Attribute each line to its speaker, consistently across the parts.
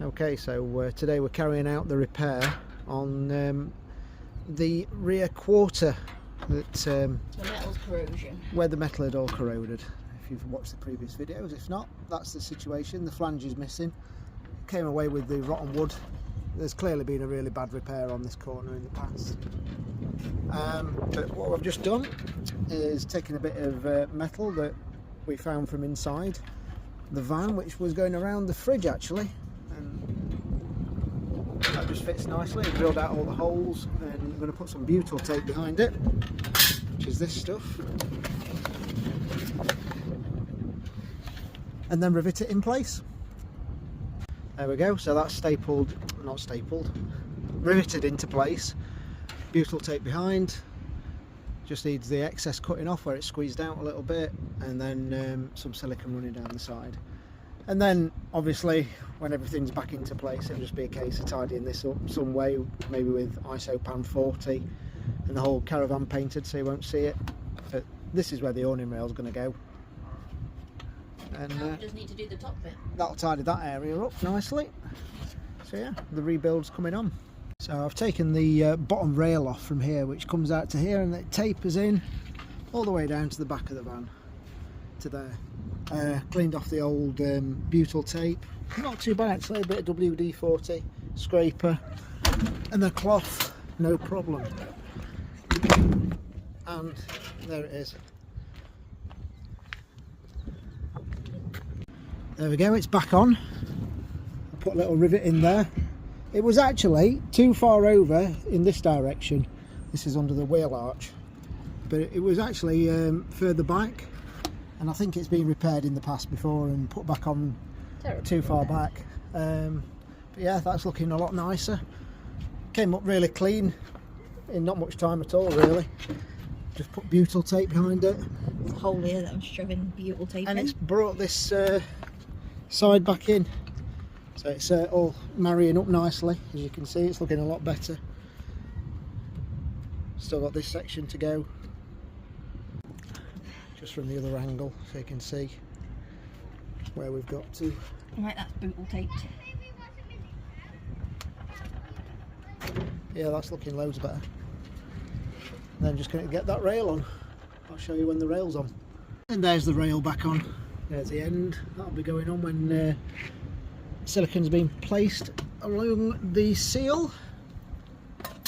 Speaker 1: Okay, so today we're carrying out the repair on the rear quarter that
Speaker 2: the metal's corrosion.
Speaker 1: where the metal had all corroded. If you've watched the previous videos, if not, that's the situation. The flange is missing. Came away with the rotten wood. There's clearly been a really bad repair on this corner in the past. But what I've just done is taken a bit of metal that we found from inside the van, which was going around the fridge actually, and that just fits nicely. Drilled out all the holes, and I'm going to put some butyl tape behind it, which is this stuff, and then rivet it in place. There we go. So that's riveted into place. Butyl tape behind. Just needs the excess cutting off where it's squeezed out a little bit, and then some silicone running down the side. And then obviously when everything's back into place, it'll just be a case of tidying this up some way, maybe with isopan 40 and the whole caravan painted so you won't see it. But this is where the awning rail is going to go, and
Speaker 2: Just need to do the top bit. That'll
Speaker 1: tidy that area up nicely. So yeah, the rebuild's coming on. So I've taken the bottom rail off from here, which comes out to here, and it tapers in all the way down to the back of the van to there. Cleaned off the old butyl tape, not too bad actually, a bit of WD-40 scraper, and the cloth, no problem. And there it is. There we go, it's back on. I put a little rivet in there. It was actually too far over in this direction. This is under the wheel arch, but it was actually further back, and I think it's been repaired in the past before and put back on too far back. But yeah, that's looking a lot nicer. Came up really clean in not much time at all really. Just put butyl tape behind it.
Speaker 2: There's a hole here that I'm shoving butyl tape
Speaker 1: and
Speaker 2: in.
Speaker 1: it's brought this side back in. So it's all marrying up nicely. As you can see, it's looking a lot better. Still got this section to go, just from the other angle, so you can see where we've got to.
Speaker 2: Right, that's butyl taped.
Speaker 1: Yeah, that's looking loads better. And then just going to get that rail on. I'll show you when the rail's on. And there's the rail back on. There's the end. That'll be going on when silicone's been placed along the seal.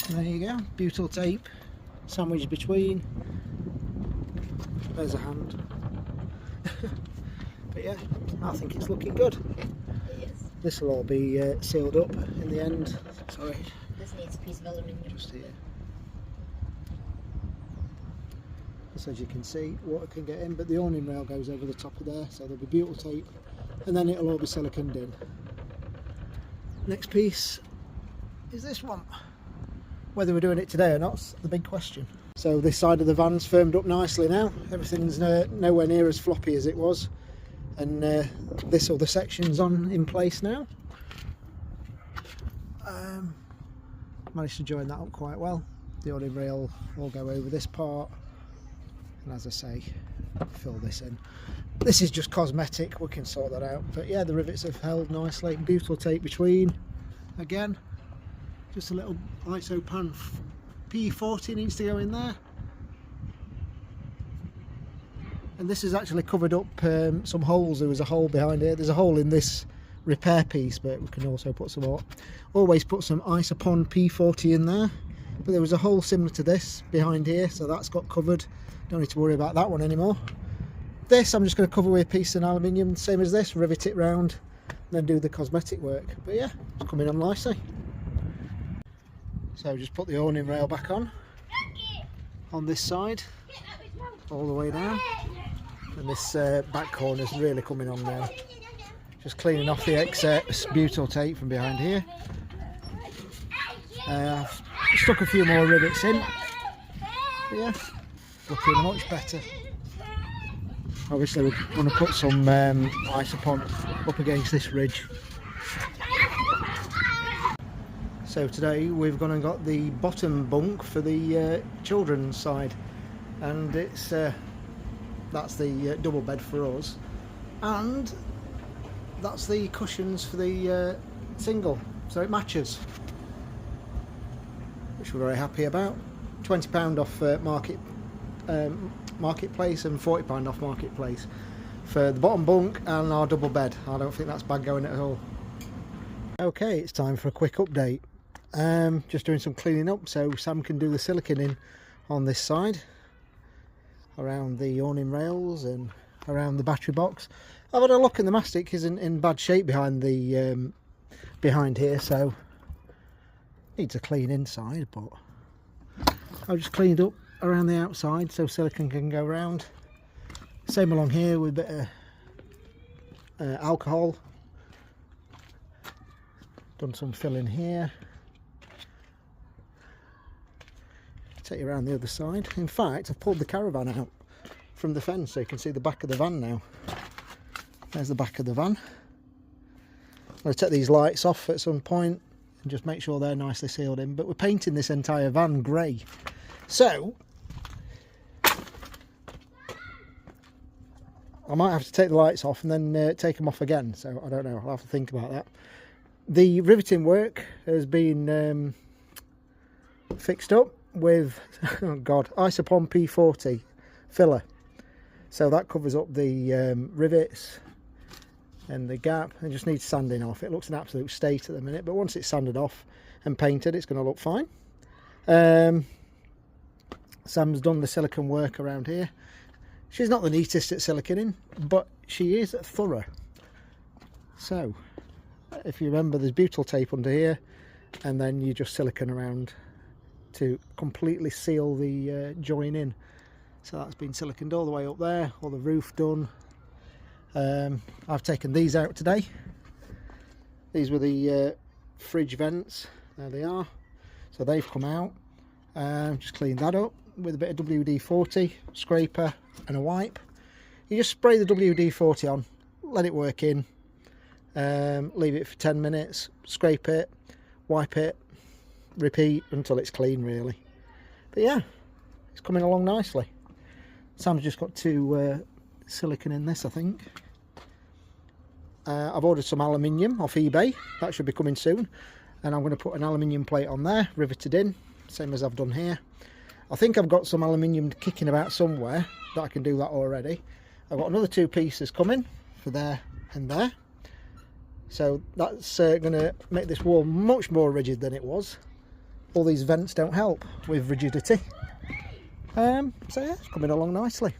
Speaker 1: There you go, butyl tape sandwiched between. There's a hand. But yeah, I think it's looking good.
Speaker 2: It is.
Speaker 1: This will all be sealed up in the end. Sorry.
Speaker 2: This needs a piece of aluminium.
Speaker 1: Just here. So as you can see, water can get in, but the awning rail goes over the top of there, so there'll be butyl tape, and then it'll all be siliconed in. Next piece is this one. Whether we're doing it today or not's the big question. So this side of the van's firmed up nicely now. Everything's nowhere near as floppy as it was, and this other section's in place now. Managed to join that up quite well. The awning rail will go over this part, and as I say, fill this in. This is just cosmetic, we can sort that out, but yeah, the rivets have held nicely. Butyl tape between, again, just a little isopan P40 needs to go in there, and this has actually covered up some holes. There was a hole behind here. There's a hole in this repair piece, but we can also put some more. Always put some isopan P40 in there, but there was a hole similar to this behind here, so that's got covered. Don't need to worry about that one anymore. This I'm just going to cover with a piece of aluminium, same as this, rivet it round, and then do the cosmetic work. But yeah, it's coming on nicely. So just put the awning rail back on this side, all the way down, and this back corner is really coming on now. Just cleaning off the excess butyl tape from behind here. I've stuck a few more rivets in. But yeah, looking much better. Obviously we're going to put some isopan up against this ridge. So today we've gone and got the bottom bunk for the children's side, and it's that's the double bed for us, and that's the cushions for the single, so it matches, which we're very happy about. £20 off Marketplace and £40 off Marketplace for the bottom bunk and our double bed. I don't think that's bad going at all. Okay, it's time for a quick update. Just doing some cleaning up so Sam can do the silicone in on this side, around the awning rails and around the battery box. I've had a look and the mastic isn't in bad shape behind the behind here, so needs a clean inside, but I've just cleaned up around the outside so silicone can go around. Same along here with a bit of alcohol. Done some filling here. Take you around the other side. In fact, I've pulled the caravan out from the fence so you can see the back of the van now. There's the back of the van. I'm going to take these lights off at some point and just make sure they're nicely sealed in, but we're painting this entire van grey, so I might have to take the lights off and then take them off again, so I don't know, I'll have to think about that. The riveting work has been fixed up with, oh god, Isopon P40 filler, so that covers up the rivets and the gap, and just needs sanding off. It looks an absolute state at the minute, but once it's sanded off and painted, it's going to look fine. Sam's done the silicone work around here. She's not the neatest at siliconing, but she is thorough. So if you remember, there's butyl tape under here, and then you just silicone around to completely seal the join in. So that's been siliconed all the way up there, all the roof done. I've taken these out today. These were the fridge vents, there they are, so they've come out. Just cleaned that up with a bit of WD-40, scraper and a wipe. You just spray the WD-40 on, let it work in, leave it for 10 minutes, scrape it, wipe it, repeat until it's clean really. But yeah, it's coming along nicely. Sam's just got to silicone in this, I think. I've ordered some aluminium off eBay, that should be coming soon, and I'm going to put an aluminium plate on there, riveted in, same as I've done here. I think I've got some aluminium kicking about somewhere that I can do that already. I've got another 2 pieces coming for there and there, so that's going to make this wall much more rigid than it was. All these vents don't help with rigidity. So yeah, it's coming along nicely.